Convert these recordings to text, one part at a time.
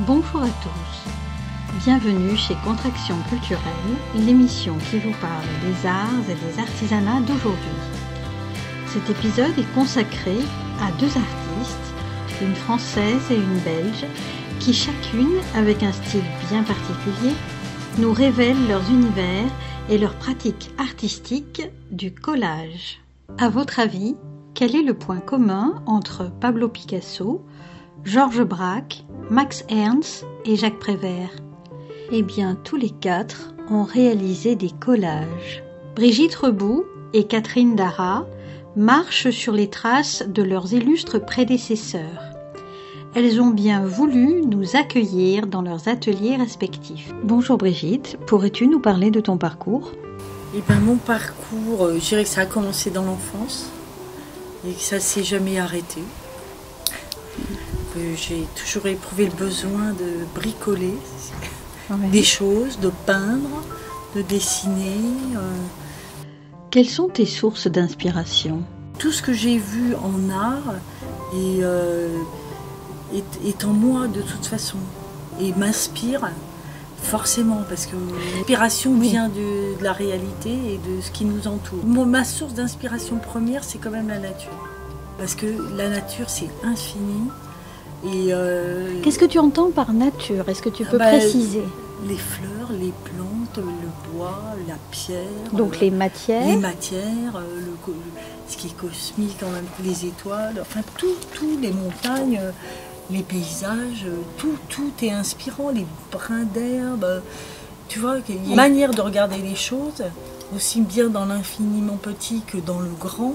Bonjour à tous, bienvenue chez Contraction Culturelle, l'émission qui vous parle des arts et des artisanats d'aujourd'hui. Cet épisode est consacré à deux artistes, une française et une belge, qui chacune, avec un style bien particulier, nous révèlent leurs univers et leurs pratiques artistiques du collage. À votre avis, quel est le point commun entre Pablo Picasso, Georges Braque, Max Ernst et Jacques Prévert? Eh bien, tous les quatre ont réalisé des collages. Brigitte Rebout et Catherine Darra marchent sur les traces de leurs illustres prédécesseurs. Elles ont bien voulu nous accueillir dans leurs ateliers respectifs. Bonjour Brigitte, pourrais-tu nous parler de ton parcours ? Eh bien, mon parcours, je dirais que ça a commencé dans l'enfance et que ça ne s'est jamais arrêté. J'ai toujours éprouvé le besoin de bricoler des choses, de peindre, de dessiner. Quelles sont tes sources d'inspiration ? Tout ce que j'ai vu en art est en moi de toute façon et m'inspire forcément parce que l'inspiration vient de la réalité et de ce qui nous entoure. Ma source d'inspiration première, c'est quand même la nature. Parce que la nature, c'est infini. Et qu'est-ce que tu entends par nature ? Est-ce que tu peux préciser ? Les fleurs, les plantes, le bois, la pierre. Donc les matières. Les matières, ce qui est cosmique, quand même, les étoiles, enfin tout, les montagnes, les paysages, tout est inspirant, les brins d'herbe. Tu vois, il y a une manière de regarder les choses, aussi bien dans l'infiniment petit que dans le grand,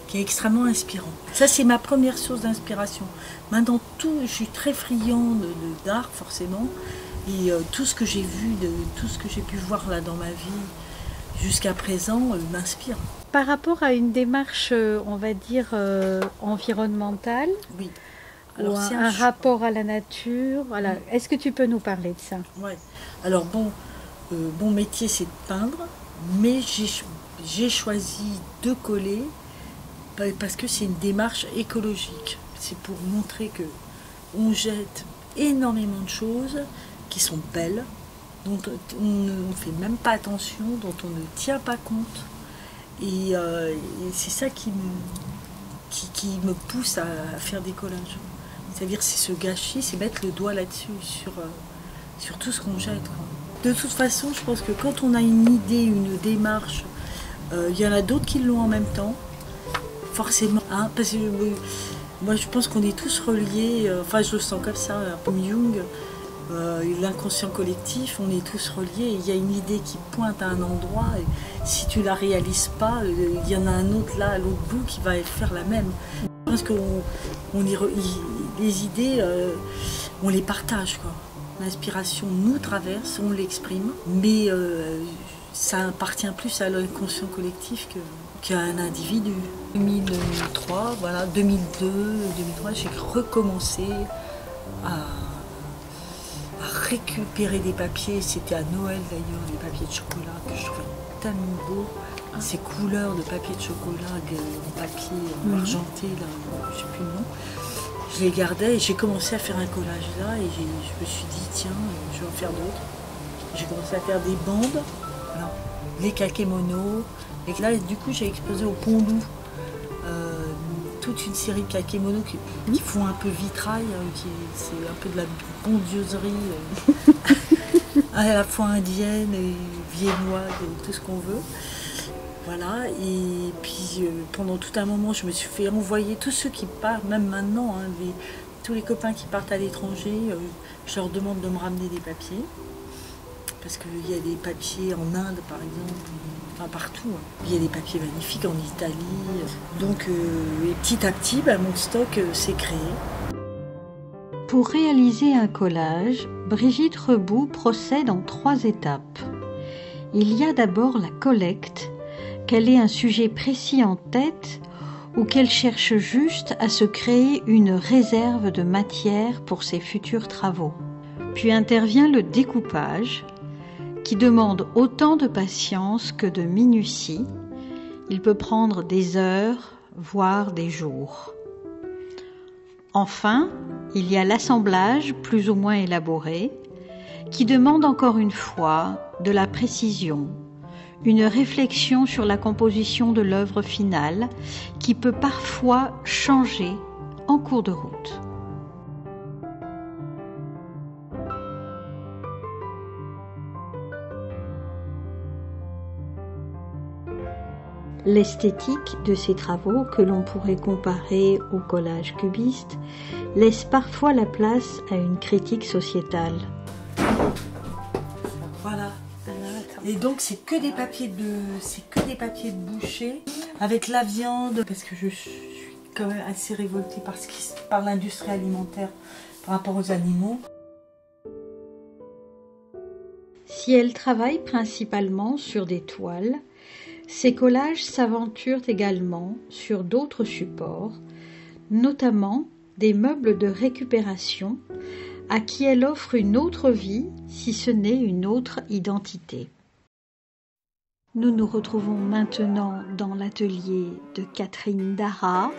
qui est extrêmement inspirant. Ça, c'est ma première source d'inspiration. Maintenant, je suis très friand d'art, forcément, et tout ce que j'ai vu, tout ce que j'ai pu voir là dans ma vie jusqu'à présent m'inspire. Par rapport à une démarche, on va dire, environnementale, oui. Alors, ou un rapport à la nature, voilà. Est-ce que tu peux nous parler de ça ? Oui. Alors, mon métier, c'est de peindre, mais j'ai choisi de coller parce que c'est une démarche écologique. C'est pour montrer qu'on jette énormément de choses qui sont belles, dont on ne fait même pas attention, dont on ne tient pas compte. Et c'est ça qui me pousse à faire des collages. C'est-à-dire c'est ce gâchis, c'est mettre le doigt là-dessus, sur tout ce qu'on jette, quoi. De toute façon, je pense que quand on a une idée, une démarche, il y en a d'autres qui l'ont en même temps, forcément. Hein, parce que moi, je pense qu'on est tous reliés, enfin je le sens comme ça, un peu Jung, l'inconscient collectif, on est tous reliés. Il y a une idée qui pointe à un endroit, et si tu la réalises pas, il y en a un autre là, à l'autre bout, qui va faire la même. Je pense que les idées, on les partage, quoi. L'inspiration nous traverse, on l'exprime, mais ça appartient plus à l'inconscient collectif qu'à un individu. 2003, voilà, 2002, 2003, j'ai recommencé à récupérer des papiers. C'était à Noël d'ailleurs, des papiers de chocolat que je trouvais tellement beaux. Ces couleurs de papier de chocolat, de papier argenté, là, je ne sais plus le nom. Je les gardais et j'ai commencé à faire un collage là et je me suis dit tiens, je vais en faire d'autres. J'ai commencé à faire des bandes, voilà, les kakémonos. Et là, du coup, j'ai exposé au Pont-Loup toute une série de kakémonos qui font un peu vitrail, c'est un peu de la bondieuserie à la fois indienne et viennoise et tout ce qu'on veut. Voilà, et puis pendant tout un moment, je me suis fait envoyer tous ceux qui partent, même maintenant, hein, tous les copains qui partent à l'étranger, je leur demande de me ramener des papiers. Parce qu'il y a des papiers en Inde, par exemple, enfin partout. Hein. Il y a des papiers magnifiques en Italie. Donc, petit à petit, mon stock s'est créé. Pour réaliser un collage, Brigitte Rebout procède en 3 étapes. Il y a d'abord la collecte, qu'elle ait un sujet précis en tête ou qu'elle cherche juste à se créer une réserve de matière pour ses futurs travaux. Puis intervient le découpage, qui demande autant de patience que de minutie. Il peut prendre des heures, voire des jours. Enfin, il y a l'assemblage plus ou moins élaboré, qui demande encore une fois de la précision, une réflexion sur la composition de l'œuvre finale qui peut parfois changer en cours de route. L'esthétique de ces travaux, que l'on pourrait comparer au collage cubiste, laisse parfois la place à une critique sociétale. Voilà. Et donc c'est que des papiers de boucher avec la viande, parce que je suis quand même assez révoltée par l'industrie alimentaire par rapport aux animaux. Si elle travaille principalement sur des toiles, ces collages s'aventurent également sur d'autres supports, notamment des meubles de récupération à qui elle offre une autre vie, si ce n'est une autre identité. Nous nous retrouvons maintenant dans l'atelier de Catherine Dara,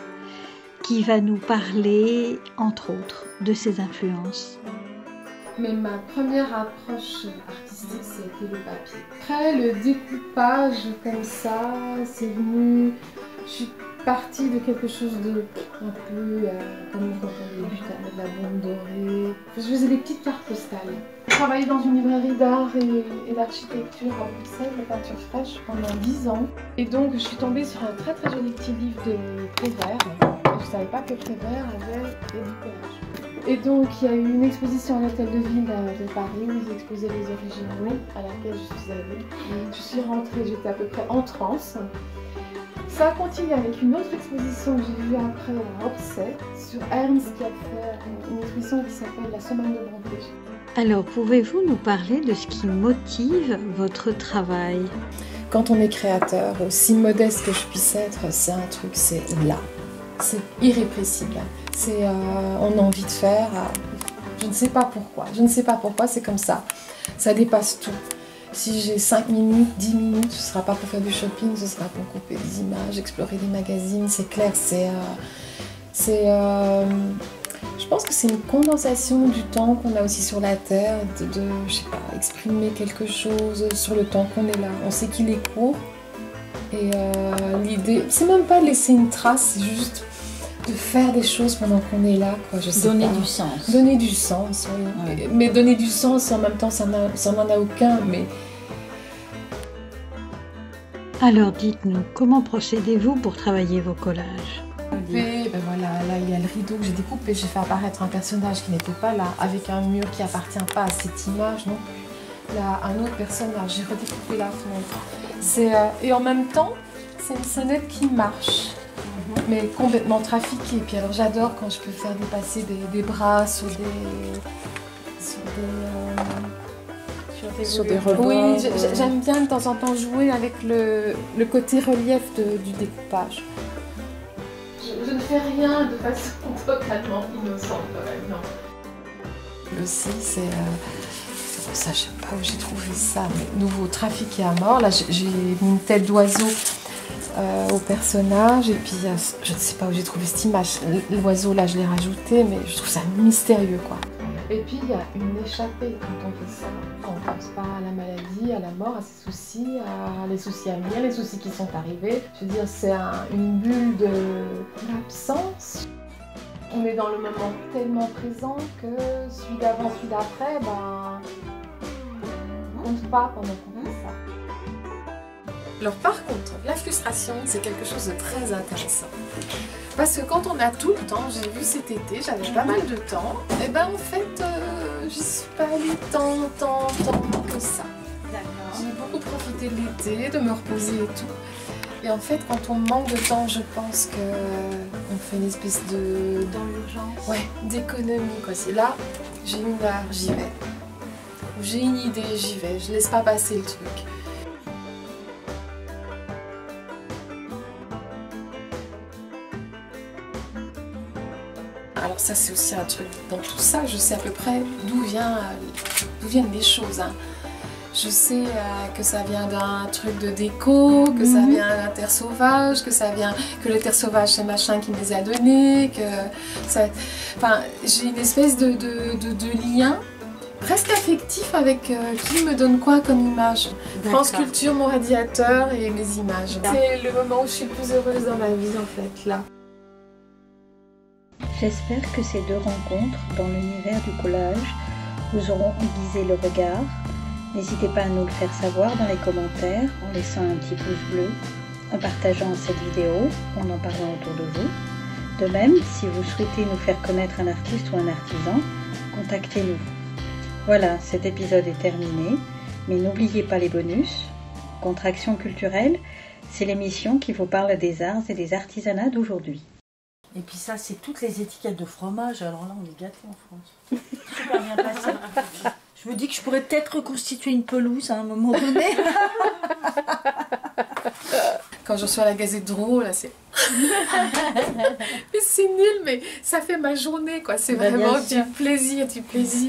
qui va nous parler, entre autres, de ses influences. Mais ma première approche artistique, c'était le papier. Après, le découpage comme ça, c'est venu... Je suis partie de quelque chose de un peu comme quand on débute avec la bombe dorée. Je faisais des petites cartes postales. J'ai travaillé dans une librairie d'art et d'architecture à Bruxelles, de peinture fraîche, pendant 10 ans. Et donc, je suis tombée sur un très très joli petit livre de Prévert. Je ne savais pas que Prévert avait fait du collage. Et donc, il y a eu une exposition à l'Hôtel de Ville de Paris où ils exposaient les originaux, à laquelle je suis allée. Je suis rentrée, j'étais à peu près en transe. Ça a continué avec une autre exposition que j'ai vue après à Orsay, sur Ernst, qui a fait une exposition qui s'appelle La Semaine de Brandage. Alors, pouvez-vous nous parler de ce qui motive votre travail? Quand on est créateur, aussi modeste que je puisse être, c'est un truc, c'est là. C'est irrépressible. On a envie de faire, je ne sais pas pourquoi, c'est comme ça. Ça dépasse tout. Si j'ai 5 minutes, 10 minutes, ce ne sera pas pour faire du shopping, ce sera pour couper des images, explorer des magazines, c'est clair. Je pense que c'est une condensation du temps qu'on a aussi sur la Terre, je sais pas, exprimer quelque chose sur le temps qu'on est là. On sait qu'il est court, et l'idée, c'est même pas de laisser une trace, c'est juste de faire des choses pendant qu'on est là, quoi. Donner du sens. Donner du sens, oui. Ouais. Mais donner du sens, en même temps, ça n'en a aucun. Mais... Alors, dites-nous, comment procédez-vous pour travailler vos collages? Ben voilà, là, il y a le rideau que j'ai découpé. J'ai fait apparaître un personnage qui n'était pas là, avec un mur qui appartient pas à cette image non plus. Là, un autre personnage, j'ai redécoupé la fenêtre. Et en même temps, c'est une sonnette qui marche. Mais complètement trafiquée. Puis alors j'adore quand je peux faire dépasser des bras sur des rebords. Oui, j'aime bien de temps en temps jouer avec le côté relief du découpage. Je ne fais rien de façon totalement innocente, par exemple. Aussi, c'est pour ça, je ne sais pas où j'ai trouvé ça, mais nouveau trafiqué à mort. Là, j'ai mis une tête d'oiseau au personnage, et puis je ne sais pas où j'ai trouvé cette image. L'oiseau, là, je l'ai rajouté, mais je trouve ça mystérieux, quoi. Et puis, il y a une échappée quand on fait ça. Quand on pense pas à la maladie, à la mort, à ses soucis, à les soucis à venir, les soucis qui sont arrivés. Je veux dire, c'est une bulle d'absence. On est dans le moment tellement présent que celui d'avant, celui d'après, on compte pas pendant qu'on fait ça. Alors par contre, la frustration, c'est quelque chose de très intéressant. Parce que quand on a tout le temps, j'ai vu cet été, j'avais pas mal de temps, et ben en fait, j'y suis pas allée tant que ça. J'ai beaucoup profité de l'été, de me reposer et tout. Et en fait, quand on manque de temps, je pense qu'on fait une espèce de... Dans l'urgence. Ouais, d'économie, quoi. C'est là, j'ai une heure, j'y vais. J'ai une idée, j'y vais. Je laisse pas passer le truc. Alors ça, c'est aussi un truc, dans tout ça, je sais à peu près d'où viennent les choses. Hein. Je sais que ça vient d'un truc de déco, que ça vient d'un terre sauvage, que le terre sauvage c'est machin qui me les a donnés, enfin, j'ai une espèce de lien presque affectif avec qui me donne quoi comme image. France Culture, mon radiateur et mes images. C'est le moment où je suis le plus heureuse dans ma vie en fait, là. J'espère que ces 2 rencontres dans l'univers du collage vous auront aiguisé le regard. N'hésitez pas à nous le faire savoir dans les commentaires en laissant un petit pouce bleu, en partageant cette vidéo, en en parlant autour de vous. De même, si vous souhaitez nous faire connaître un artiste ou un artisan, contactez-nous. Voilà, cet épisode est terminé, mais n'oubliez pas les bonus. Contraction culturelle, c'est l'émission qui vous parle des arts et des artisanats d'aujourd'hui. Et puis ça, c'est toutes les étiquettes de fromage. Alors là, on est gâtés en France. Super bien passé. Je me dis que je pourrais peut-être reconstituer une pelouse à un moment donné. Quand je reçois la Gazette de Rouault, là, c'est... mais c'est nul, mais ça fait ma journée, quoi. C'est vraiment du plaisir, du plaisir.